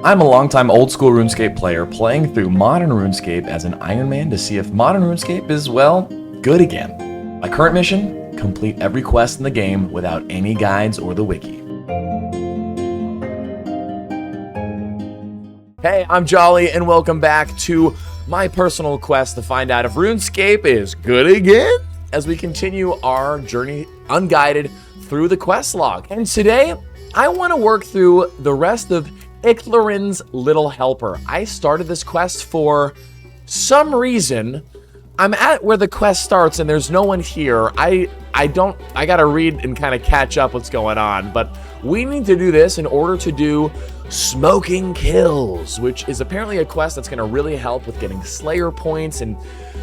I'm a longtime old school RuneScape player playing through modern RuneScape as an Iron Man to see if modern RuneScape is, well, good again. My current mission? Complete every quest in the game without any guides or the wiki. Hey, I'm Jolly and welcome back to my personal quest to find out if RuneScape is good again as we continue our journey unguided through the quest log. And today, I want to work through the rest of Ichlarin's Little Helper. I started this quest for some reason. I'm at where the quest starts and there's no one here. I gotta read and kind of catch up what's going on, but we need to do this in order to do Smoking Kills, which is apparently a quest that's gonna really help with getting Slayer points and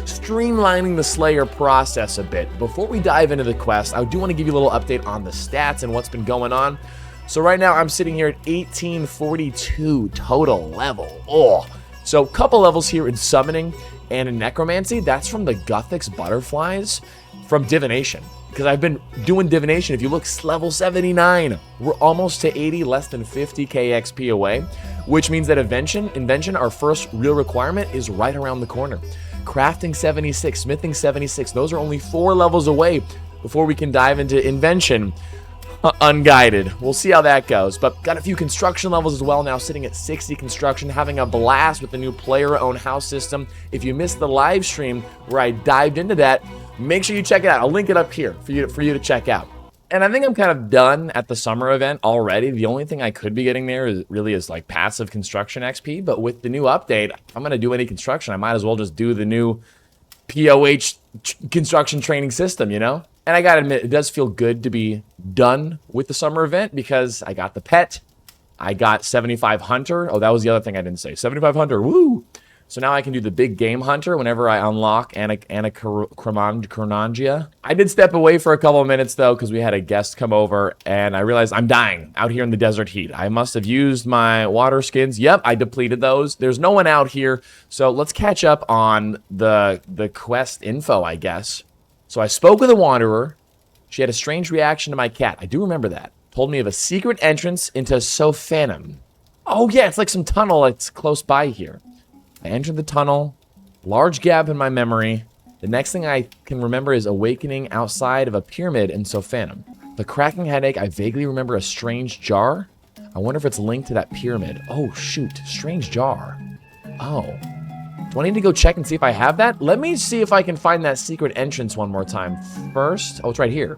streamlining the Slayer process a bit. Before we dive into the quest, I do want to give you a little update on the stats and what's been going on. So right now I'm sitting here at 1842 total level. Oh, so a couple levels here in summoning and in necromancy. That's from the Guthix butterflies from divination, because I've been doing divination. If you look, level 79, we're almost to 80, less than 50k XP away, which means that invention, our first real requirement, is right around the corner. Crafting 76, smithing 76, those are only 4 levels away before we can dive into invention unguided. We'll see how that goes, but got a few construction levels as well now, sitting at 60 construction, having a blast with the new player-owned house system. If you missed the live stream where I dived into that, make sure you check it out. I'll link it up here for you to check out. And I think I'm kind of done at the summer event already. The only thing I could be getting there is like passive construction XP, but with the new update, if I'm going to do any construction, I might as well just do the new POH construction training system, you know? And I gotta admit, it does feel good to be done with the summer event because I got the pet, I got 75 Hunter. Oh, that was the other thing I didn't say. 75 Hunter, woo! So now I can do the big game hunter whenever I unlock Anachronongia. I did step away for a couple of minutes though, because we had a guest come over and I realized I'm dying out here in the desert heat. I must have used my water skins. Yep, I depleted those. There's no one out here. So let's catch up on the quest info, I guess. So I spoke with a wanderer. She had a strange reaction to my cat. I do remember that. Told me of a secret entrance into Sophanum. Oh yeah, it's like some tunnel that's close by here. I entered the tunnel. Large gap in my memory. The next thing I can remember is awakening outside of a pyramid in Sophanum. The cracking headache, I vaguely remember a strange jar. I wonder if it's linked to that pyramid. Oh shoot, strange jar. Oh. Do I need to go check and see if I have that? Let me see if I can find that secret entrance one more time. First, oh, it's right here.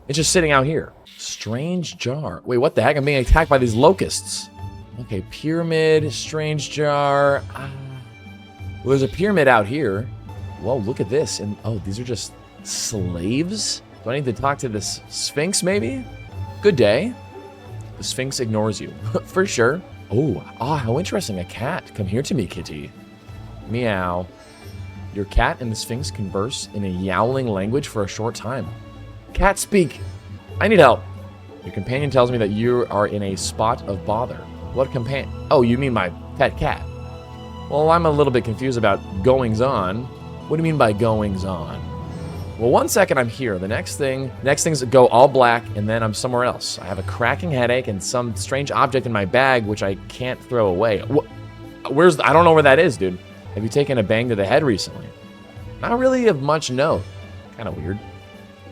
It's just sitting out here. Strange jar. Wait, what the heck? I'm being attacked by these locusts. Okay, pyramid, strange jar. Well, there's a pyramid out here. Whoa, look at this. And oh, these are just slaves? Do I need to talk to this Sphinx, maybe? Good day. The Sphinx ignores you. For sure. Oh, how interesting. A cat. Come here to me, kitty. Meow. Your cat and the Sphinx converse in a yowling language for a short time. Cat speak. I need help. Your companion tells me that you are in a spot of bother. What companion? Oh, you mean my pet cat. Well, I'm a little bit confused about goings on. What do you mean by goings on? Well, 1 second I'm here. The next things go all black and then I'm somewhere else. I have a cracking headache and some strange object in my bag which I can't throw away. I don't know where that is, dude. Have you taken a bang to the head recently? Not really of much note. Kind of weird.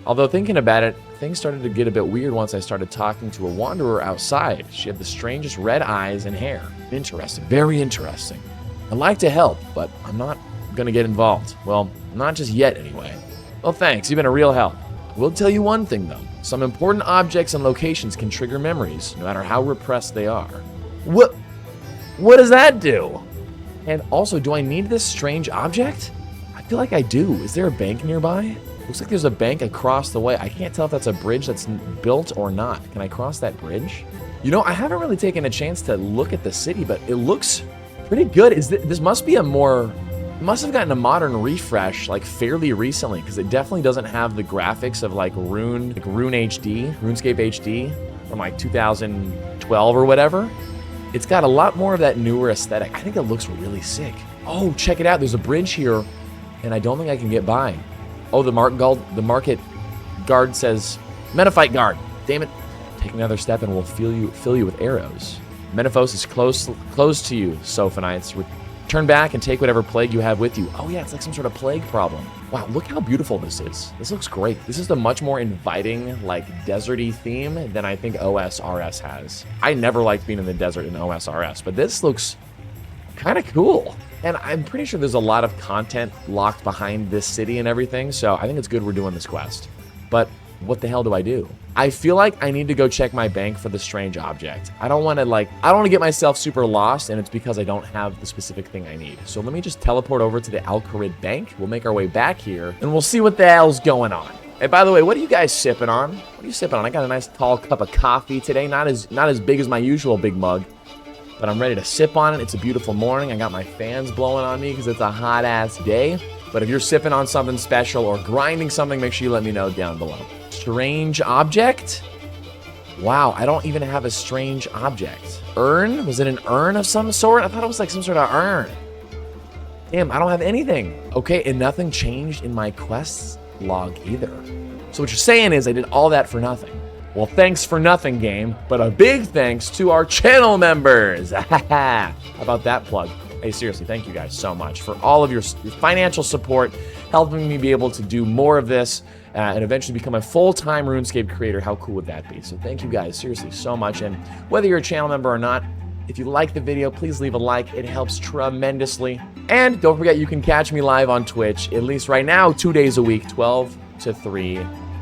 Although thinking about it, things started to get a bit weird once I started talking to a wanderer outside. She had the strangest red eyes and hair. Interesting. Very interesting. I'd like to help, but I'm not going to get involved. Well, not just yet anyway. Well, thanks. You've been a real help. I will tell you one thing, though. Some important objects and locations can trigger memories, no matter how repressed they are. What does that do? And also, do I need this strange object? I feel like I do. Is there a bank nearby? Looks like there's a bank across the way. I can't tell if that's a bridge that's built or not. Can I cross that bridge? You know, I haven't really taken a chance to look at the city, but it looks pretty good. This must be must have gotten a modern refresh like fairly recently, because it definitely doesn't have the graphics of like RuneScape HD from like 2012 or whatever. It's got a lot more of that newer aesthetic. I think it looks really sick. Oh, check it out. There's a bridge here, and I don't think I can get by. Oh, the market guard says, Metaphyte guard. Damn it. Take another step and we'll fill you with arrows. Menaphos is close to you, Sophonites. Turn back and take whatever plague you have with you. Oh yeah, it's like some sort of plague problem. Wow, look how beautiful this is. This looks great. This is a much more inviting, like, deserty theme than I think OSRS has. I never liked being in the desert in OSRS, but this looks kind of cool. And I'm pretty sure there's a lot of content locked behind this city and everything, so I think it's good we're doing this quest. But what the hell do I do? I feel like I need to go check my bank for the strange object. I don't want to get myself super lost, and it's because I don't have the specific thing I need. So let me just teleport over to the Alcarid Bank. We'll make our way back here, and we'll see what the hell's going on. Hey, by the way, what are you guys sipping on? What are you sipping on? I got a nice tall cup of coffee today. Not as big as my usual big mug, but I'm ready to sip on it. It's a beautiful morning. I got my fans blowing on me because it's a hot-ass day. But if you're sipping on something special or grinding something, make sure you let me know down below. Strange object? Wow, I don't even have a strange object. Urn? Was it an urn of some sort? I thought it was like some sort of urn. Damn, I don't have anything. Okay, and nothing changed in my quests log either. So what you're saying is I did all that for nothing. Well, thanks for nothing, game, but a big thanks to our channel members. How about that plug? Hey, seriously, thank you guys so much for all of your financial support, helping me be able to do more of this and eventually become a full-time RuneScape creator. How cool would that be? So thank you guys, seriously, so much. And whether you're a channel member or not, if you like the video, please leave a like. It helps tremendously. And don't forget, you can catch me live on Twitch, at least right now, 2 days a week, 12 to 3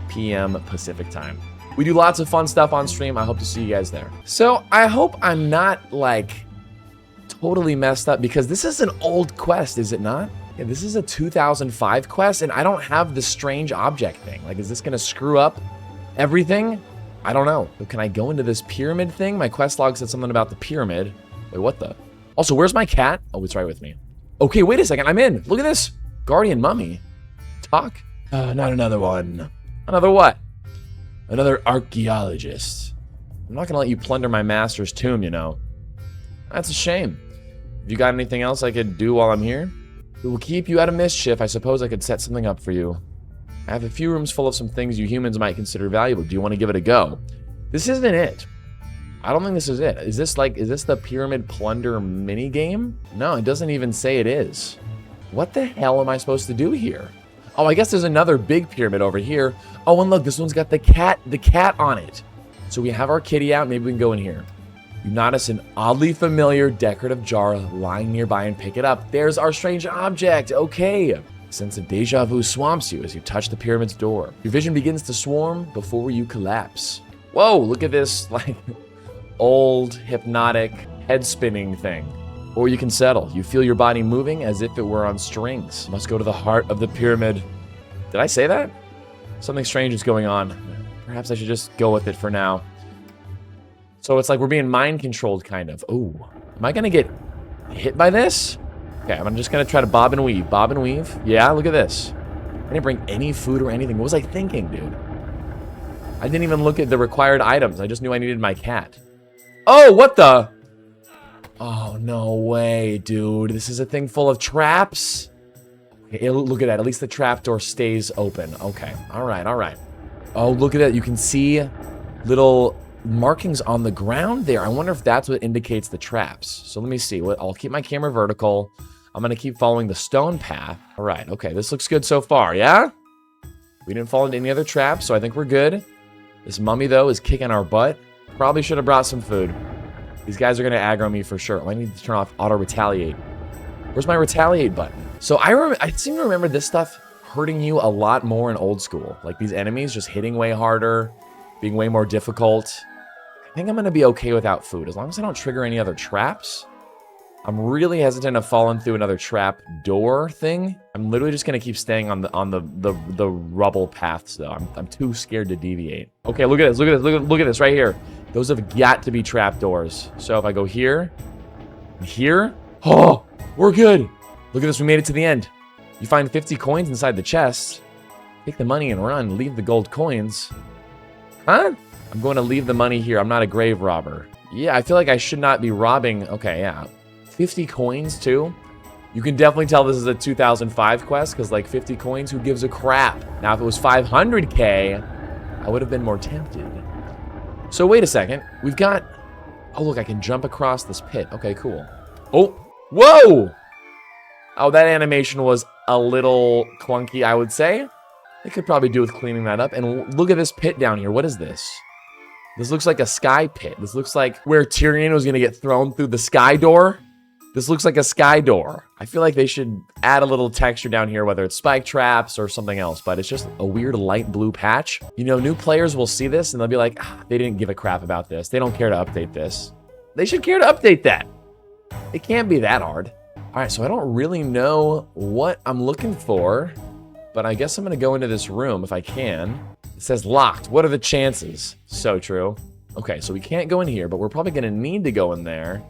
p.m. Pacific time. We do lots of fun stuff on stream. I hope to see you guys there. So I hope I'm not, like, totally messed up, because this is an old quest, is it not? Yeah, this is a 2005 quest, and I don't have the strange object thing. Like, is this gonna screw up everything? I don't know. But can I go into this pyramid thing? My quest log said something about the pyramid. Wait, what the? Also, where's my cat? Oh, it's right with me. Okay, wait a second. I'm in. Look at this. Guardian mummy. Talk? Not another one. Another what? Another archaeologist. I'm not gonna let you plunder my master's tomb, you know. That's a shame. Have you got anything else I could do while I'm here? It will keep you out of mischief. I suppose I could set something up for you. I have a few rooms full of some things you humans might consider valuable. Do you want to give it a go? This isn't it. I don't think this is it. Is this the pyramid plunder mini game? No, it doesn't even say it is. What the hell am I supposed to do here? Oh, I guess there's another big pyramid over here. Oh, and look, this one's got the cat on it. So we have our kitty out. Maybe we can go in here. You notice an oddly familiar decorative jar lying nearby and pick it up. There's our strange object. Okay. A sense of deja vu swamps you as you touch the pyramid's door. Your vision begins to swarm before you collapse. Whoa, look at this, like, old hypnotic head spinning thing. Or you can settle. You feel your body moving as if it were on strings. You must go to the heart of the pyramid. Did I say that? Something strange is going on. Perhaps I should just go with it for now. So it's like we're being mind controlled, kind of. Ooh, am I gonna get hit by this? Okay, I'm just gonna try to bob and weave. Bob and weave. Yeah, look at this. I didn't bring any food or anything. What was I thinking, dude? I didn't even look at the required items. I just knew I needed my cat. Oh, what the? Oh, no way, dude. This is a thing full of traps? Okay, look at that. At least the trapdoor stays open. Okay, all right, all right. Oh, look at that. You can see little markings on the ground there. I wonder if that's what indicates the traps. So let me see. I'll keep my camera vertical. I'm going to keep following the stone path. All right. Okay. This looks good so far. Yeah? We didn't fall into any other traps, so I think we're good. This mummy, though, is kicking our butt. Probably should have brought some food. These guys are going to aggro me for sure. I need to turn off auto retaliate. Where's my retaliate button? So I seem to remember this stuff hurting you a lot more in old school. Like these enemies just hitting way harder, being way more difficult. I think I'm going to be okay without food. As long as I don't trigger any other traps. I'm really hesitant of falling through another trap door thing. I'm literally just going to keep staying on the rubble paths, though. I'm too scared to deviate. Okay, look at this. Look at this. Look at this right here. Those have got to be trap doors. So if I go here, here, oh, we're good. Look at this. We made it to the end. You find 50 coins inside the chest. Take the money and run. Leave the gold coins. Huh? I'm going to leave the money here. I'm not a grave robber. Yeah, I feel like I should not be robbing. Okay, yeah. 50 coins, too? You can definitely tell this is a 2005 quest, because, like, 50 coins, who gives a crap? Now, if it was 500k, I would have been more tempted. So, wait a second. We've got Oh, look, I can jump across this pit. Okay, cool. Oh, whoa! Oh, that animation was a little clunky, I would say. They could probably do with cleaning that up. And look at this pit down here. What is this? This looks like a sky pit. This looks like where Tyrion was going to get thrown through the sky door. This looks like a sky door. I feel like they should add a little texture down here, whether it's spike traps or something else, but it's just a weird light blue patch. You know, new players will see this and they'll be like, they didn't give a crap about this. They don't care to update this. They should care to update that. It can't be that hard. All right, so I don't really know what I'm looking for, but I guess I'm gonna go into this room if I can. It says locked. What are the chances? So true. Okay, so we can't go in here, but we're probably gonna need to go in there.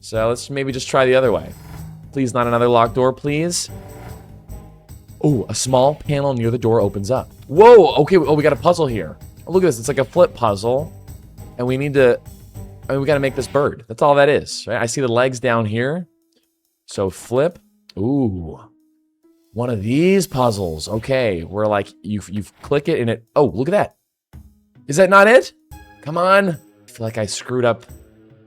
So let's maybe just try the other way. Please, not another locked door, please. Oh, a small panel near the door opens up. Whoa, okay, oh, we got a puzzle here. Oh, look at this, it's like a flip puzzle. And we need to, we gotta make this bird. That's all that is, right? I see the legs down here. So flip, ooh. One of these puzzles, okay. Where like, you click it and it, oh, look at that. Is that not it? Come on. I feel like I screwed up.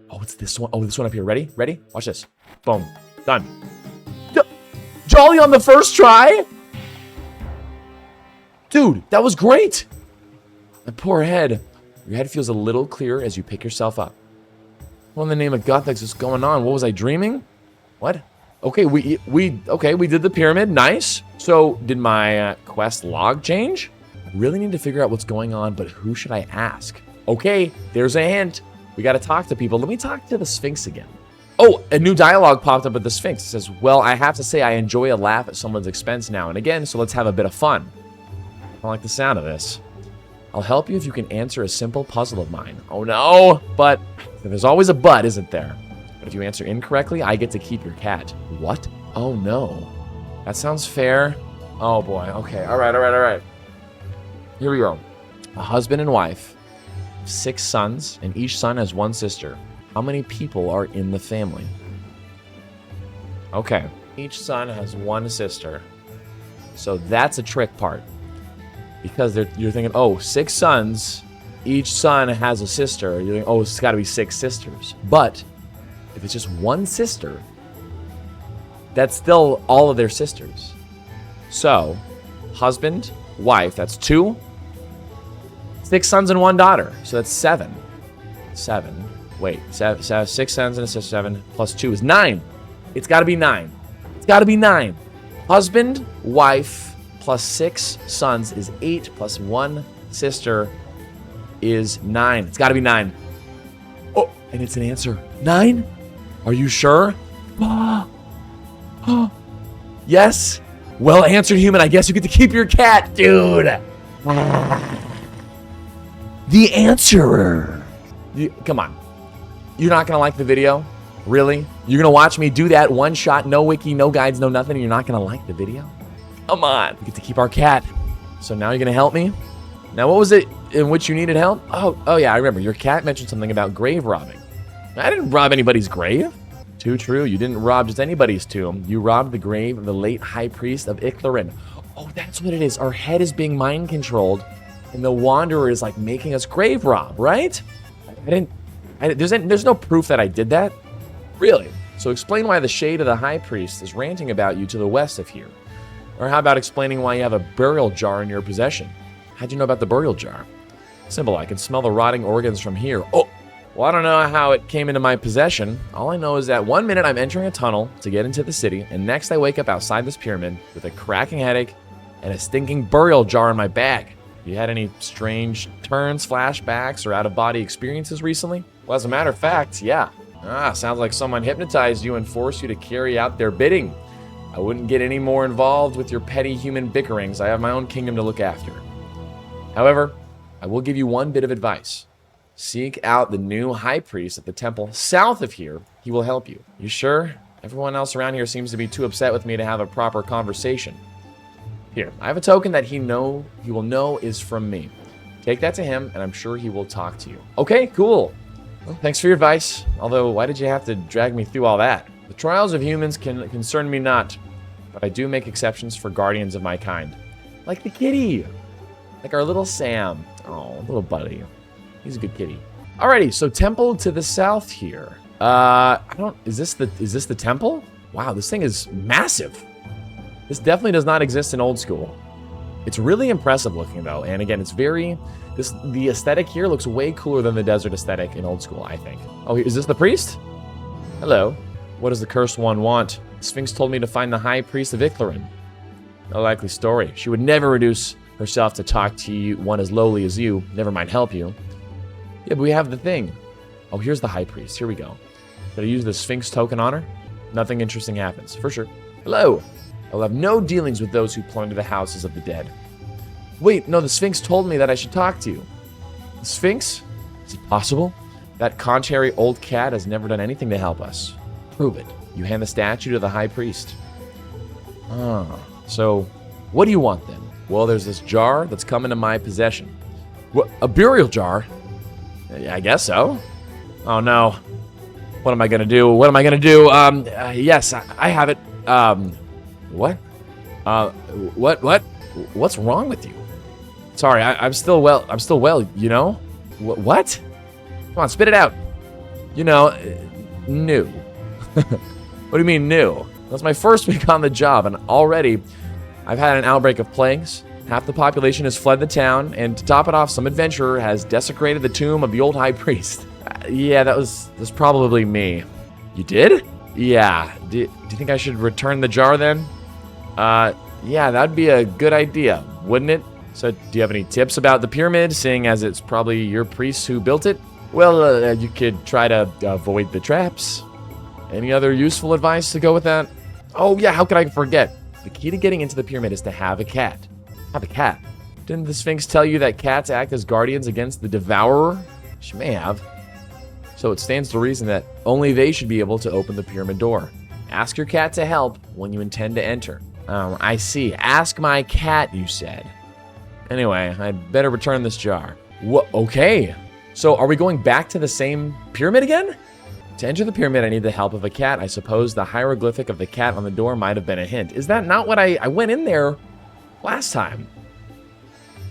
Oh, it's this one. Oh, this one up here. Ready? Ready? Watch this. Boom. Done. Jolly on the first try? Dude, that was great. My poor head. Your head feels a little clearer as you pick yourself up. What in the name of Gothix is going on? What was I dreaming? What? Okay, we did the pyramid. Nice. So, did my quest log change? I really need to figure out what's going on, but who should I ask? Okay, there's a hint. We got to talk to people. Let me talk to the Sphinx again. Oh, a new dialogue popped up at the Sphinx. It says, well, I have to say I enjoy a laugh at someone's expense now and again, so let's have a bit of fun. I don't like the sound of this. I'll help you if you can answer a simple puzzle of mine. Oh, no. But there's always a but, isn't there? But if you answer incorrectly, I get to keep your cat. What? Oh, no. That sounds fair. Oh, boy. Okay. All right. Here we go. A husband and wife. 6 sons, and each son has 1 sister. How many people are in the family? Okay. Each son has 1 sister. So that's a trick part. Because you're thinking, oh, 6 sons, each son has a sister. You're thinking, oh, it's got to be 6 sisters. But if it's just 1 sister, that's still all of their sisters. So, husband, wife, that's 2. 6 sons and 1 daughter. So that's 7. 7. Wait, 6 sons and a sister, 7 plus 2 is 9. It's got to be 9. It's got to be 9. Husband, wife, plus 6 sons is 8, plus 1 sister is 9. It's got to be 9. Oh, and it's an answer. 9? Are you sure? Yes? Well answered, human. I guess you get to keep your cat, dude. The answerer. Come on. You're not going to like the video? Really? You're going to watch me do that one shot, no wiki, no guides, no nothing, and you're not going to like the video? Come on. We get to keep our cat. So now you're going to help me? Now, what was it in which you needed help? Oh yeah, I remember. Your cat mentioned something about grave robbing. I didn't rob anybody's grave. Too true. You didn't rob just anybody's tomb. You robbed the grave of the late high priest of Ictharin. Oh, that's what it is. Our head is being mind controlled. And the Wanderer is like making us grave rob, right? There's no proof that I did that. Really? So explain why the shade of the High Priest is ranting about you to the west of here. Or how about explaining why you have a burial jar in your possession? How'd you know about the burial jar? Simple, I can smell the rotting organs from here. Oh, well, I don't know how it came into my possession. All I know is that 1 minute I'm entering a tunnel to get into the city, and next I wake up outside this pyramid with a cracking headache and a stinking burial jar in my bag. You had any strange turns, flashbacks, or out-of-body experiences recently? Well, as a matter of fact, yeah. Sounds like someone hypnotized you and forced you to carry out their bidding. I wouldn't get any more involved with your petty human bickerings. I have my own kingdom to look after. However, I will give you one bit of advice. Seek out the new high priest at the temple south of here. He will help you. You sure? Everyone else around here seems to be too upset with me to have a proper conversation. Here, I have a token that he will know is from me. Take that to him, and I'm sure he will talk to you. Okay, cool. Well, thanks for your advice. Although, why did you have to drag me through all that? The trials of humans can concern me not, but I do make exceptions for guardians of my kind. Like the kitty. Like our little Sam. Oh, little buddy. He's a good kitty. Alrighty, so temple to the south here. Is this the temple? Wow, this thing is massive. This definitely does not exist in old school. It's really impressive looking though, and again, it's the aesthetic here looks way cooler than the desert aesthetic in old school, I think. Oh, is this the priest? Hello. What does the cursed one want? Sphinx told me to find the high priest of Icthlarin. No likely story. She would never reduce herself to talk to one as lowly as you, never mind help you. Yeah, but we have the thing. Oh, here's the high priest. Here we go. Did I use the Sphinx token on her? Nothing interesting happens, for sure. Hello. I will have no dealings with those who plunder the houses of the dead. Wait, no, the Sphinx told me that I should talk to you. The Sphinx? Is it possible? That contrary old cat has never done anything to help us. Prove it. You hand the statue to the high priest. So what do you want then? Well, there's this jar that's come into my possession. What, a burial jar? I guess so. Oh no. What am I gonna do? What am I gonna do? Yes, I have it. What? What? What's wrong with you? Sorry, I'm still well, you know? What? Come on, spit it out. You know, new. What do you mean new? That's my first week on the job, and already I've had an outbreak of plagues. Half the population has fled the town, and to top it off, some adventurer has desecrated the tomb of the old high priest. Yeah, that's probably me. You did? Yeah. Do you think I should return the jar then? Yeah, that'd be a good idea, wouldn't it? So, do you have any tips about the pyramid, seeing as it's probably your priest who built it? Well, you could try to avoid the traps. Any other useful advice to go with that? Oh yeah, how could I forget? The key to getting into the pyramid is to have a cat. Have a cat. Didn't the Sphinx tell you that cats act as guardians against the devourer? She may have. So it stands to reason that only they should be able to open the pyramid door. Ask your cat to help when you intend to enter. I see. Ask my cat, you said. Anyway, I'd better return this jar. Okay. So are we going back to the same pyramid again? To enter the pyramid, I need the help of a cat. I suppose the hieroglyphic of the cat on the door might have been a hint. Is that not what I went in there last time?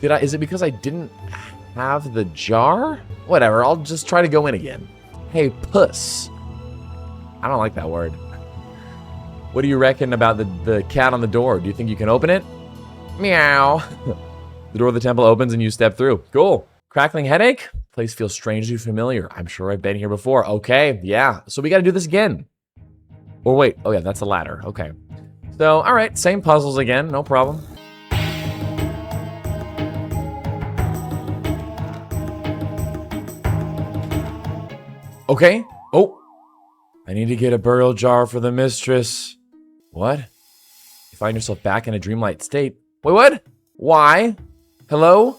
Is it because I didn't have the jar? Whatever, I'll just try to go in again. Hey, puss. I don't like that word. What do you reckon about the cat on the door? Do you think you can open it? Meow. The door of the temple opens and you step through. Cool. Crackling headache? Place feels strangely familiar. I'm sure I've been here before. Okay, yeah. So we got to do this again. Or wait. Oh yeah, that's a ladder. Okay. So, all right. Same puzzles again. No problem. Okay. Oh. I need to get a burial jar for the mistress. What? You find yourself back in a dreamlike state. Wait, what? Why? Hello?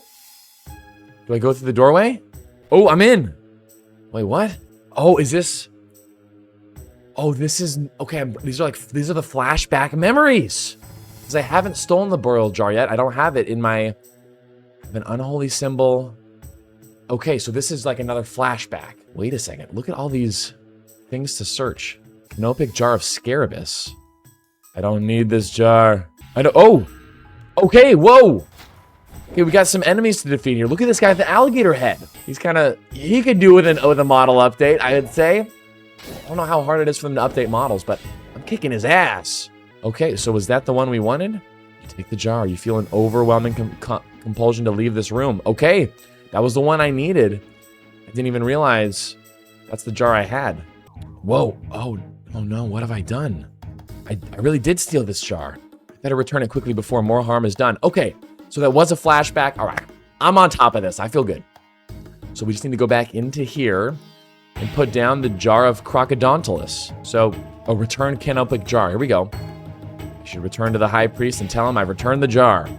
Do I go through the doorway? Oh, I'm in. Wait, what? Oh, is this? Oh, this is okay. These are the flashback memories. Because I haven't stolen the burial jar yet. I don't have it in my. I have an unholy symbol. Okay, so this is like another flashback. Wait a second. Look at all these things to search. Canopic jar of Scarabus. I don't need this jar. I don't. Oh. Okay. Whoa. Okay, we got some enemies to defeat here. Look at this guy with the alligator head. He could do with a model update, I would say. I don't know how hard it is for them to update models, but I'm kicking his ass. Okay, so was that the one we wanted? You take the jar. You feel an overwhelming compulsion to leave this room. Okay, that was the one I needed. I didn't even realize that's the jar I had. Whoa. Oh no, what have I done? I really did steal this jar. I better return it quickly before more harm is done. Okay. So that was a flashback. All right, I'm on top of this. I feel good. So we just need to go back into here and put down the jar of Crocodontalus. So a return canopic jar. Here we go. I should return to the high priest and tell him I've returned the jar.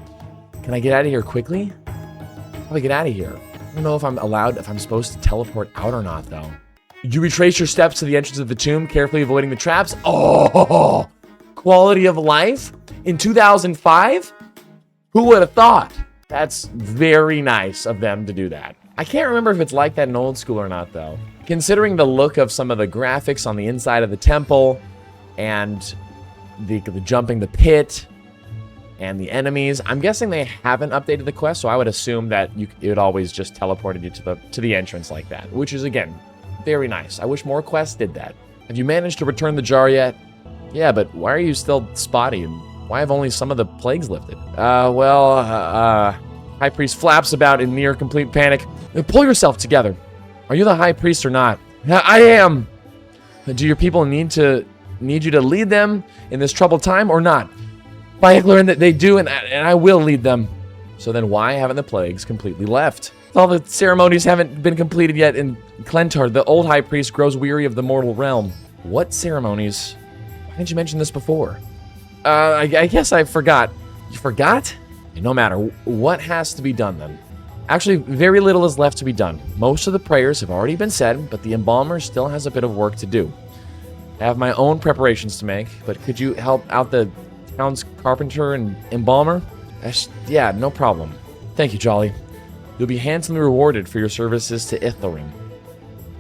Can I get out of here quickly? How do I get out of here? I don't know if I'm supposed to teleport out or not, though. You retrace your steps to the entrance of the tomb, carefully avoiding the traps. Oh, quality of life in 2005? Who would have thought? That's very nice of them to do that. I can't remember if it's like that in old school or not, though. Considering the look of some of the graphics on the inside of the temple and the jumping the pit, and the enemies. I'm guessing they haven't updated the quest, so I would assume that it would always just teleported you to the entrance like that, which is, again, very nice. I wish more quests did that. Have you managed to return the jar yet? Yeah, but why are you still spotty, and why have only some of the plagues lifted? High Priest flaps about in near complete panic. Pull yourself together. Are you the High Priest or not? I am. Do your people need you to lead them in this troubled time or not? I learned that they do, and I will lead them. So then why haven't the plagues completely left? All the ceremonies haven't been completed yet, and Clentar, the old High Priest, grows weary of the mortal realm. What ceremonies? Why didn't you mention this before? I guess I forgot. You forgot? No matter. What has to be done then? Actually, very little is left to be done. Most of the prayers have already been said, but the embalmer still has a bit of work to do. I have my own preparations to make, but could you help out the town's carpenter and embalmer? Yeah, no problem. Thank you, Jolly. You'll be handsomely rewarded for your services to Ithilring.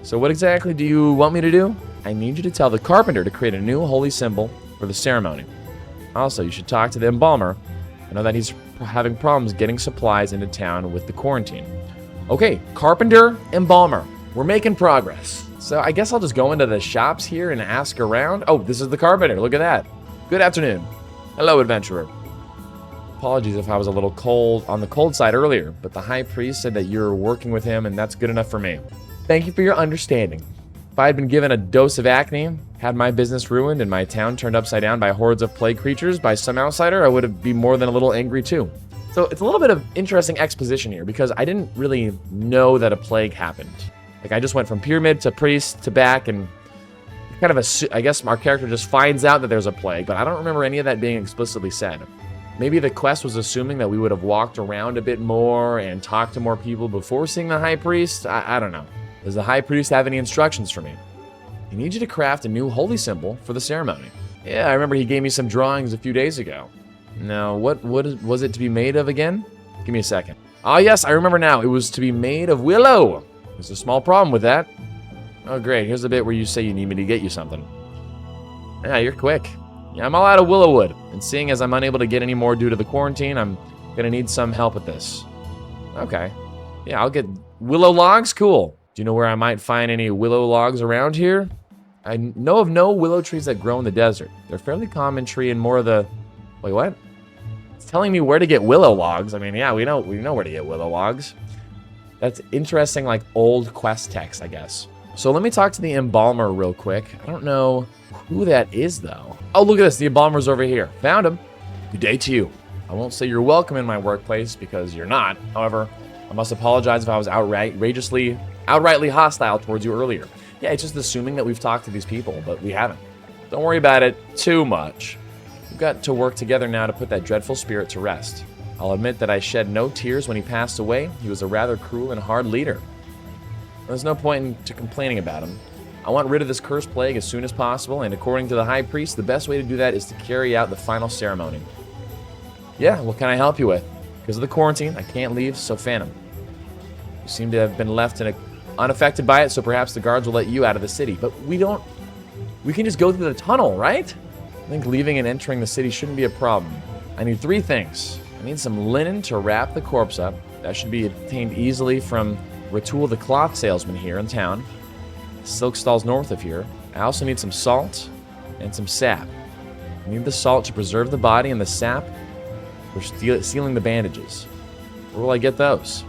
So what exactly do you want me to do? I need you to tell the carpenter to create a new holy symbol for the ceremony. Also, you should talk to the embalmer. I know that he's having problems getting supplies into town with the quarantine. Okay, carpenter, embalmer. We're making progress. So I guess I'll just go into the shops here and ask around. Oh, this is the carpenter. Look at that. Good afternoon. Hello, adventurer. Apologies if I was a little cold on the cold side earlier, but the High Priest said that you're working with him, and that's good enough for me. Thank you for your understanding. If I had been given a dose of acne, had my business ruined, and my town turned upside down by hordes of plague creatures by some outsider, I would be more than a little angry too. So it's a little bit of interesting exposition here, because I didn't really know that a plague happened. Like, I just went from pyramid to priest to back, and kind of I guess our character just finds out that there's a plague, but I don't remember any of that being explicitly said. Maybe the quest was assuming that we would have walked around a bit more and talked to more people before seeing the High Priest. I don't know. Does the High Priest have any instructions for me? He needs you to craft a new holy symbol for the ceremony. Yeah, I remember he gave me some drawings a few days ago. Now, what was it to be made of again? Give me a second. Oh yes, I remember now. It was to be made of willow. There's a small problem with that. Oh great, here's the bit where you say you need me to get you something. Yeah, you're quick. Yeah, I'm all out of willow wood, and seeing as I'm unable to get any more due to the quarantine, I'm gonna need some help with this. Okay. Yeah, I'll get willow logs? Cool. Do you know where I might find any willow logs around here? I know of no willow trees that grow in the desert. They're a fairly common tree in more of the... Wait, what? It's telling me where to get willow logs. I mean, yeah, we know where to get willow logs. That's interesting, like, old quest text, I guess. So let me talk to the embalmer real quick. I don't know who that is, though. Oh, look at this. The embalmer's over here. Found him. Good day to you. I won't say you're welcome in my workplace, because you're not. However, I must apologize if I was outrightly hostile towards you earlier. Yeah, it's just assuming that we've talked to these people, but we haven't. Don't worry about it too much. We've got to work together now to put that dreadful spirit to rest. I'll admit that I shed no tears when he passed away. He was a rather cruel and hard leader. There's no point in complaining about him. I want rid of this cursed plague as soon as possible, and according to the High Priest, the best way to do that is to carry out the final ceremony. Yeah, what can I help you with? Because of the quarantine, I can't leave, so Phantom. You seem to have been left unaffected by it, so perhaps the guards will let you out of the city. But we can just go through the tunnel, right? I think leaving and entering the city shouldn't be a problem. I need 3 things. I need some linen to wrap the corpse up. That should be obtained easily from Ratul the cloth salesman here in town. Silk stalls north of here. I also need some salt and some sap. I need the salt to preserve the body and the sap for sealing the bandages. Where will I get those?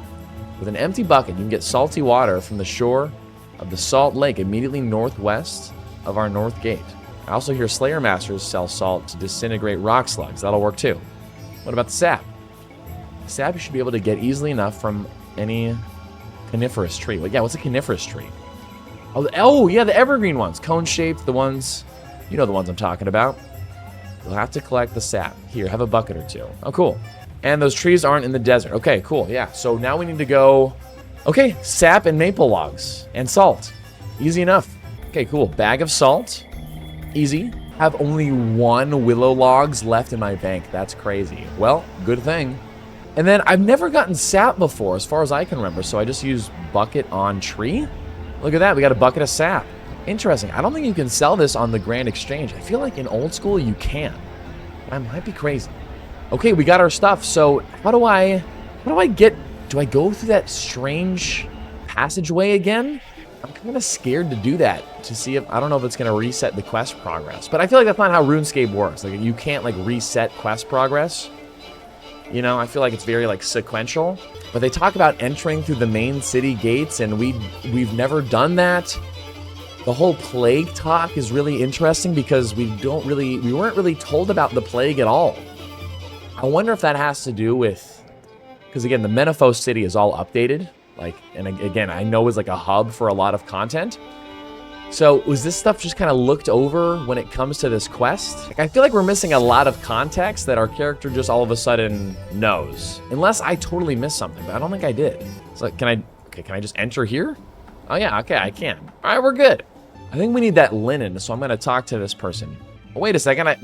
With an empty bucket, you can get salty water from the shore of the Salt Lake immediately northwest of our north gate. I also hear Slayer Masters sell salt to disintegrate rock slugs. That'll work too. What about the sap? The sap you should be able to get easily enough from any coniferous tree. Well, yeah, what's a coniferous tree? Oh, yeah, the evergreen ones. Cone-shaped, the ones... You know the ones I'm talking about. You'll have to collect the sap. Here, have a bucket or 2. Oh, cool. And those trees aren't in the desert. Okay, cool, yeah. So now we need to go... Okay, sap and maple logs. And salt. Easy enough. Okay, cool. Bag of salt. Easy. Have only 1 willow logs left in my bank. That's crazy. Well, good thing. And then I've never gotten sap before, as far as I can remember, so I just use bucket on tree. Look at that, we got a bucket of sap. Interesting. I don't think you can sell this on the Grand Exchange. I feel like in old school you can. I might be crazy. Okay, we got our stuff. So how do I get, do I go through that strange passageway again? I'm kind of scared to do that, to see if, I don't know if it's going to reset the quest progress. But I feel like that's not how RuneScape works. Like, you can't, like, reset quest progress. You know, I feel like it's very, like, sequential. But they talk about entering through the main city gates, and we've never done that. The whole plague talk is really interesting because we weren't really told about the plague at all. I wonder if that has to do with, because again, the Menifos city is all updated. Like, and again, I know it's like a hub for a lot of content. So was this stuff just kind of looked over when it comes to this quest? Like, I feel like we're missing a lot of context that our character just all of a sudden knows. Unless I totally missed something, but I don't think I did. It's like, can I just enter here? Oh yeah, okay, I can. All right, we're good. I think we need that linen, so I'm gonna talk to this person. Oh, wait a second, I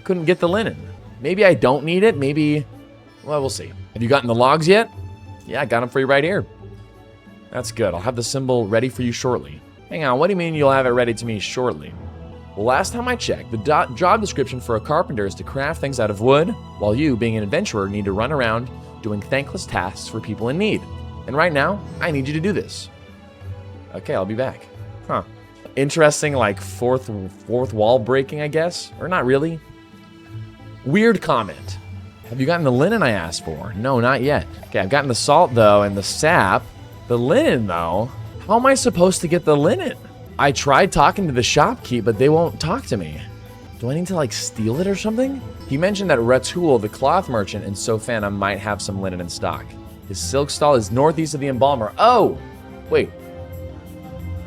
couldn't get the linen. Maybe I don't need it, maybe, well, we'll see. Have you gotten the logs yet? Yeah, I got them for you right here. That's good. I'll have the symbol ready for you shortly. Hang on, what do you mean you'll have it ready to me shortly? Well, last time I checked, the job description for a carpenter is to craft things out of wood, while you, being an adventurer, need to run around doing thankless tasks for people in need. And right now, I need you to do this. Okay, I'll be back. Huh. Interesting, like, fourth wall breaking, I guess? Or not really. Weird comment. Have you gotten the linen I asked for? No, not yet. Okay, I've gotten the salt, though, and the sap. The linen, though? How am I supposed to get the linen? I tried talking to the shopkeep, but they won't talk to me. Do I need to, like, steal it or something? He mentioned that Ratul, the cloth merchant in Sofana, might have some linen in stock. His silk stall is northeast of the embalmer. Oh! Wait.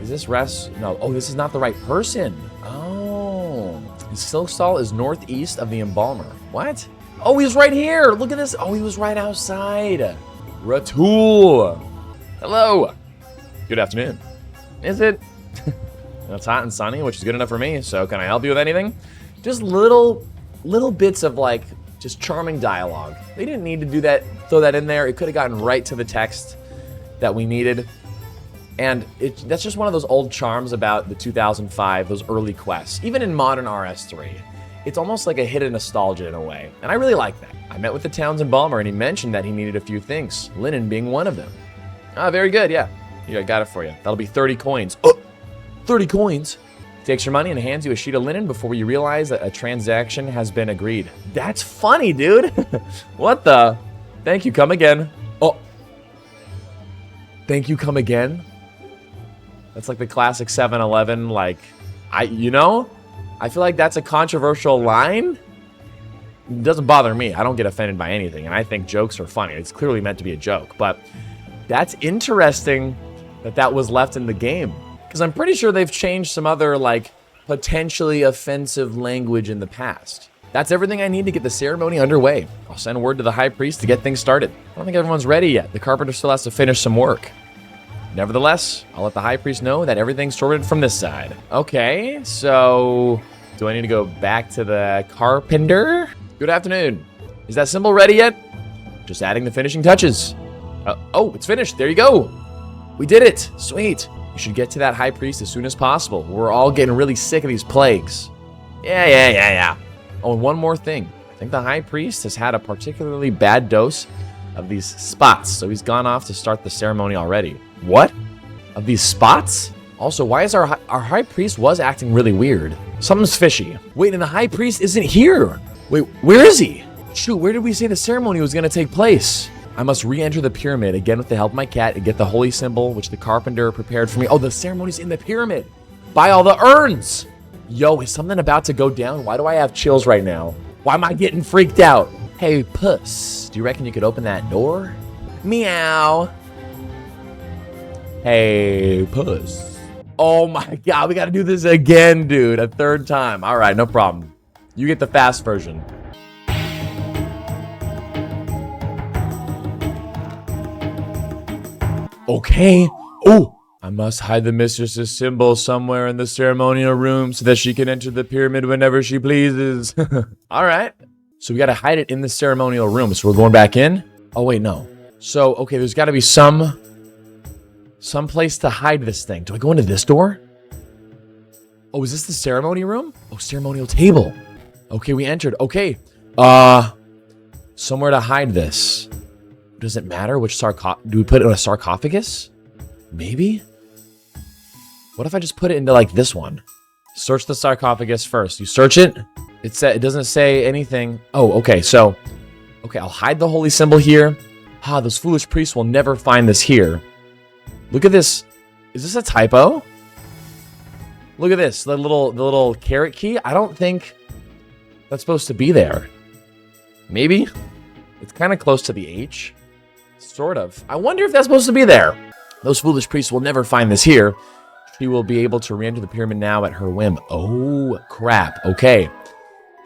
Is this No. Oh, this is not the right person. Oh. His silk stall is northeast of the embalmer. What? Oh, he's right here. Look at this. Oh, he was right outside. Ratul. Hello. Good afternoon. Is it? It's hot and sunny, which is good enough for me. So can I help you with anything? Just little bits of, like, just charming dialogue. They didn't need to do that, throw that in there. It could have gotten right to the text that we needed. And that's just one of those old charms about the 2005, those early quests. Even in modern RS3, it's almost like a hit of nostalgia in a way. And I really like that. I met with the town's embalmer and he mentioned that he needed a few things, linen being one of them. Ah, very good, yeah. Here, I got it for you. That'll be 30 coins. Oh, 30 coins. Takes your money and hands you a sheet of linen before you realize that a transaction has been agreed. That's funny, dude. What the? Thank you, come again. Oh. Thank you, come again? That's like the classic 7-Eleven, like, I feel like that's a controversial line. It doesn't bother me. I don't get offended by anything, and I think jokes are funny. It's clearly meant to be a joke, but that's interesting that was left in the game. Because I'm pretty sure they've changed some other, like, potentially offensive language in the past. That's everything I need to get the ceremony underway. I'll send word to the high priest to get things started. I don't think everyone's ready yet. The carpenter still has to finish some work. Nevertheless, I'll let the high priest know that everything's sorted from this side. Okay, so do I need to go back to the carpenter? Good afternoon. Is that symbol ready yet? Just adding the finishing touches. Oh, it's finished. There you go. We did it. Sweet. You should get to that high priest as soon as possible. We're all getting really sick of these plagues. Yeah. Oh, and one more thing. I think the high priest has had a particularly bad dose of these spots, so he's gone off to start the ceremony already. What? Of these spots? Also, why is our high priest was acting really weird? Something's fishy. Wait, and the high priest isn't here. Wait, where is he? Shoot, where did we say the ceremony was going to take place? I must re-enter the pyramid again with the help of my cat and get the holy symbol, which the carpenter prepared for me. Oh, the ceremony's in the pyramid. Buy all the urns. Yo, is something about to go down? Why do I have chills right now? Why am I getting freaked out? Hey, puss, do you reckon you could open that door? Meow. Hey, puss. Oh my god, we gotta do this again, dude. A third time. All right, no problem. You get the fast version. Okay. Oh, I must hide the mistress's symbol somewhere in the ceremonial room so that she can enter the pyramid whenever she pleases. All right. So we got to hide it in the ceremonial room. So we're going back in. Oh, wait, no. So, okay, there's got to be some place to hide this thing. Do I go into this door? Oh, is this the ceremony room? Oh, ceremonial table. Okay, we entered. Okay. somewhere to hide this. Does it matter which do we put it in a sarcophagus? Maybe? What if I just put it into like this one? Search the sarcophagus first. You search it. It doesn't say anything. Oh, okay. So, okay, I'll hide the holy symbol here. Those foolish priests will never find this here. Look at this. Is this a typo? Look at this. The little caret key. I don't think that's supposed to be there. Maybe? It's kind of close to the H. Sort of. I wonder if that's supposed to be there. Those foolish priests will never find this here. She will be able to re-enter the pyramid now at her whim. Oh, crap. Okay.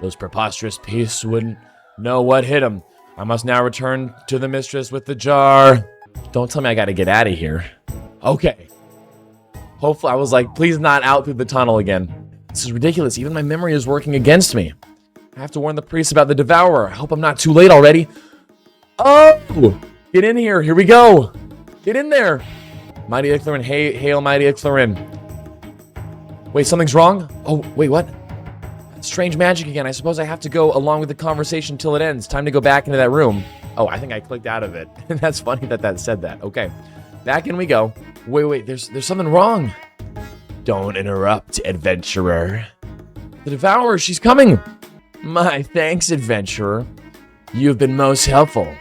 Those preposterous priests wouldn't know what hit them. I must now return to the mistress with the jar. Don't tell me I got to get out of here. Okay. Hopefully, I was like, please not out through the tunnel again. This is ridiculous. Even my memory is working against me. I have to warn the priest about the devourer. I hope I'm not too late already. Oh! Get in here. Here we go. Get in there. Mighty Ixalan. Hail, Mighty Ixalan. Wait, something's wrong? Oh, wait, what? Strange magic again. I suppose I have to go along with the conversation till it ends. Time to go back into that room. Oh, I think I clicked out of it. That's funny that said that. Okay. Back in we go. Wait. There's something wrong. Don't interrupt, adventurer. The devourer, she's coming. My thanks, adventurer. You've been most helpful.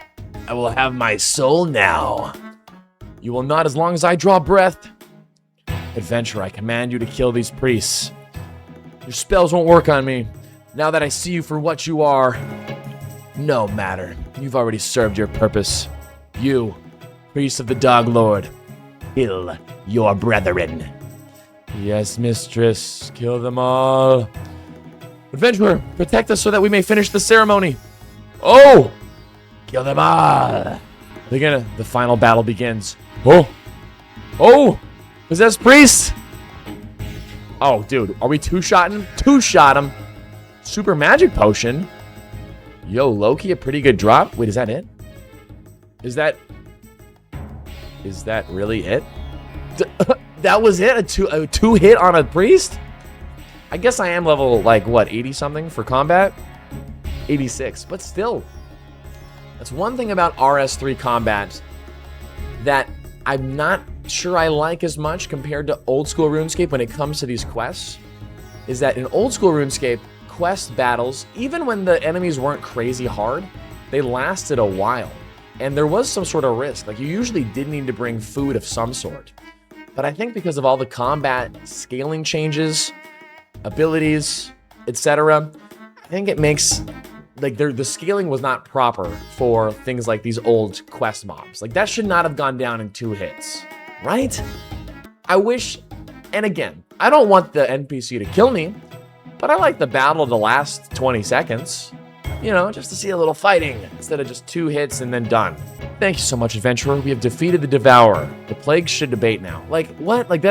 I will have my soul now. You will not as long as I draw breath. Adventurer, I command you to kill these priests. Your spells won't work on me, now that I see you for what you are. No matter. You've already served your purpose. You, priest of the Dog Lord, kill your brethren. Yes, mistress. Kill them all. Adventurer, protect us so that we may finish the ceremony. Oh! Kill them all. The final battle begins. Oh! Possessed priest! Oh, dude, are we two-shotting? Two-shot him. Super magic potion. Yo, Loki, a pretty good drop. Wait, is that it? Is that really it? That was it? A two hit on a priest? I guess I am level, like, what, 80-something for combat? 86, but still. That's one thing about RS3 combat that I'm not sure I like as much compared to old school RuneScape when it comes to these quests, is that in old school RuneScape, quest battles, even when the enemies weren't crazy hard, they lasted a while. And there was some sort of risk. Like, you usually did need to bring food of some sort. But I think because of all the combat scaling changes, abilities, etc., I think it makes, like, the scaling was not proper for things like these old quest mobs. Like, that should not have gone down in 2 hits. Right? I wish, and again, I don't want the NPC to kill me, but I like the battle to last 20 seconds. You know, just to see a little fighting, instead of just 2 hits and then done. Thank you so much, adventurer. We have defeated the devourer. The plague should debate now. Like, what? Like,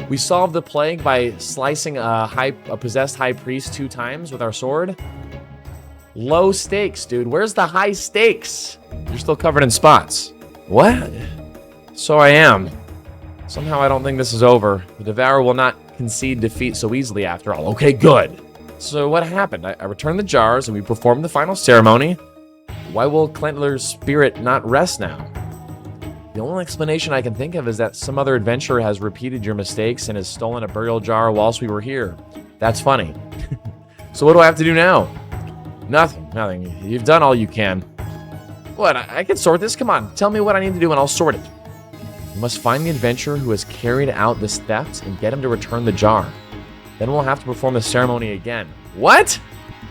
we solved the plague by slicing a possessed high priest 2 times with our sword? Low stakes, dude. Where's the high stakes? You're still covered in spots. What? So I am. Somehow I don't think this is over. The devourer will not concede defeat so easily after all. Okay, good. So what happened? I returned the jars and we performed the final ceremony. Why will Clintler's spirit not rest now? The only explanation I can think of is that some other adventurer has repeated your mistakes and has stolen a burial jar whilst we were here. That's funny. So what do I have to do now? Nothing. You've done all you can. What? I can sort this? Come on, tell me what I need to do and I'll sort it. You must find the adventurer who has carried out this theft and get him to return the jar. Then we'll have to perform the ceremony again. What?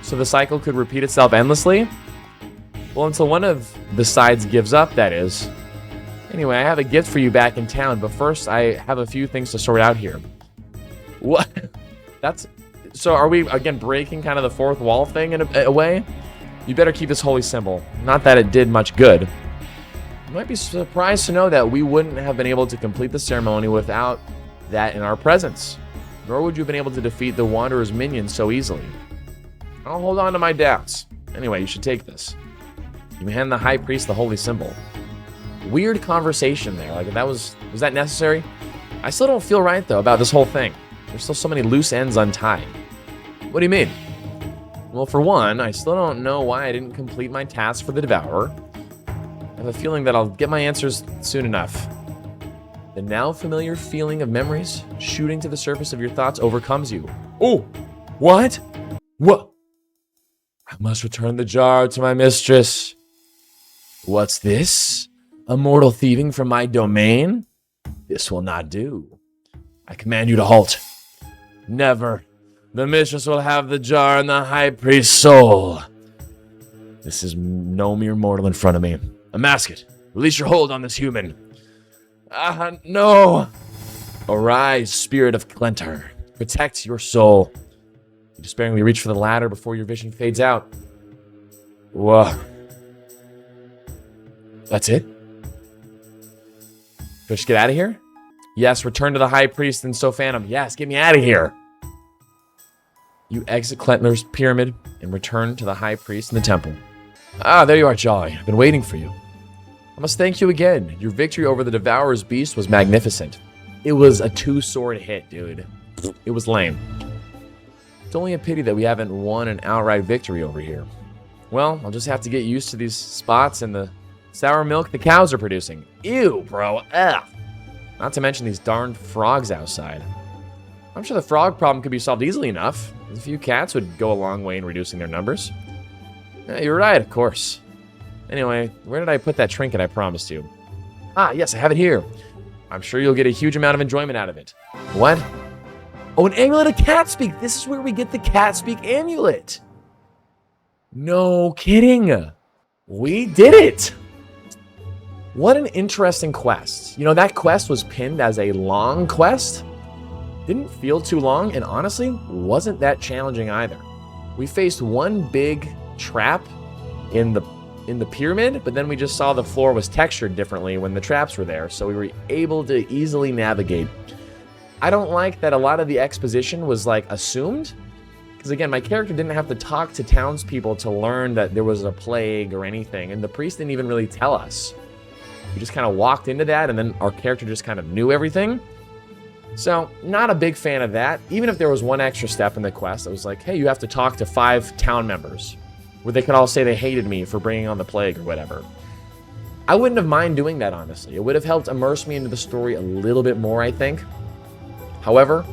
So the cycle could repeat itself endlessly? Well, until one of the sides gives up, that is. Anyway, I have a gift for you back in town, but first I have a few things to sort out here. What? So are we, again, breaking kind of the fourth wall thing in a way? You better keep this holy symbol. Not that it did much good. You might be surprised to know that we wouldn't have been able to complete the ceremony without that in our presence. Nor would you have been able to defeat the Wanderer's minions so easily. I'll hold on to my doubts. Anyway, you should take this. You hand the high priest the holy symbol. Weird conversation there. Like, was that necessary? I still don't feel right, though, about this whole thing. There's still so many loose ends untied. What do you mean? Well, for one, I still don't know why I didn't complete my task for the Devourer. I have a feeling that I'll get my answers soon enough. The now familiar feeling of memories shooting to the surface of your thoughts overcomes you. Oh, what? What? I must return the jar to my mistress. What's this? Immortal thieving from my domain? This will not do. I command you to halt. Never. The mistress will have the jar and the high priest's soul. This is no mere mortal in front of me. Unmask it. Release your hold on this human. No. Arise, spirit of Clentar. Protect your soul. You despairingly reach for the ladder before your vision fades out. Whoa. That's it? Should I just get out of here? Yes, return to the high priest and Sophanum. Yes, get me out of here. You exit Clentar's pyramid and return to the high priest in the temple. Ah, there you are, Jolly. I've been waiting for you. I must thank you again. Your victory over the Devourer's beast was magnificent. It was a two-sword hit, dude. It was lame. It's only a pity that we haven't won an outright victory over here. Well, I'll just have to get used to these spots and the sour milk the cows are producing. Ew, bro. Ugh. Not to mention these darned frogs outside. I'm sure the frog problem could be solved easily enough. A few cats would go a long way in reducing their numbers. Yeah, you're right, of course. Anyway, where did I put that trinket I promised you? Ah, yes, I have it here. I'm sure you'll get a huge amount of enjoyment out of it. What? Oh, an amulet of cat speak. This is where we get the cat speak amulet. No kidding. We did it. What an interesting quest. You know, that quest was pinned as a long quest. Didn't feel too long, and honestly, wasn't that challenging either. We faced one big trap in the pyramid, but then we just saw the floor was textured differently when the traps were there, so we were able to easily navigate. I don't like that a lot of the exposition was like assumed, because again, my character didn't have to talk to townspeople to learn that there was a plague or anything, and the priest didn't even really tell us. We just kind of walked into that, and then our character just kind of knew everything. So, not a big fan of that. Even if there was one extra step in the quest that was like, hey, you have to talk to 5 town members, where they could all say they hated me for bringing on the plague or whatever. I wouldn't have minded doing that, honestly. It would have helped immerse me into the story a little bit more, I think. However,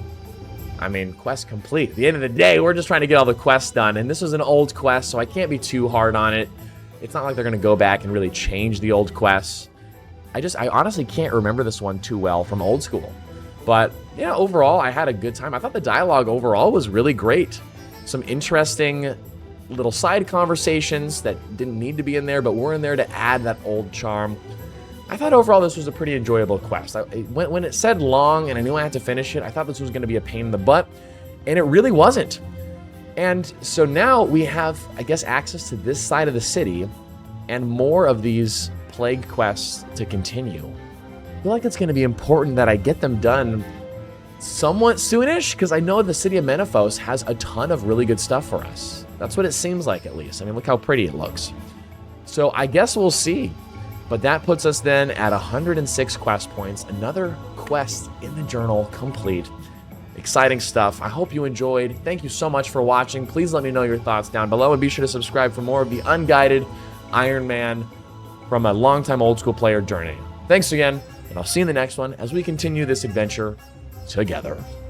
I mean, quest complete. At the end of the day, we're just trying to get all the quests done, and this was an old quest, so I can't be too hard on it. It's not like they're going to go back and really change the old quests. I honestly can't remember this one too well from old school. But, yeah, overall, I had a good time. I thought the dialogue overall was really great. Some interesting little side conversations that didn't need to be in there, but were in there to add that old charm. I thought overall this was a pretty enjoyable quest. When it said long and I knew I had to finish it, I thought this was going to be a pain in the butt, and it really wasn't. And so now we have, I guess, access to this side of the city and more of these plague quests to continue. I feel like it's going to be important that I get them done somewhat soonish, because I know the city of Menaphos has a ton of really good stuff for us. That's what it seems like, at least. I mean, look how pretty it looks. So I guess we'll see. But that puts us then at 106 quest points. Another quest in the journal complete. Exciting stuff. I hope you enjoyed. Thank you so much for watching. Please let me know your thoughts down below, and be sure to subscribe for more of the Unguided Iron Man from a longtime old school player journey. Thanks again, and I'll see you in the next one as we continue this adventure together.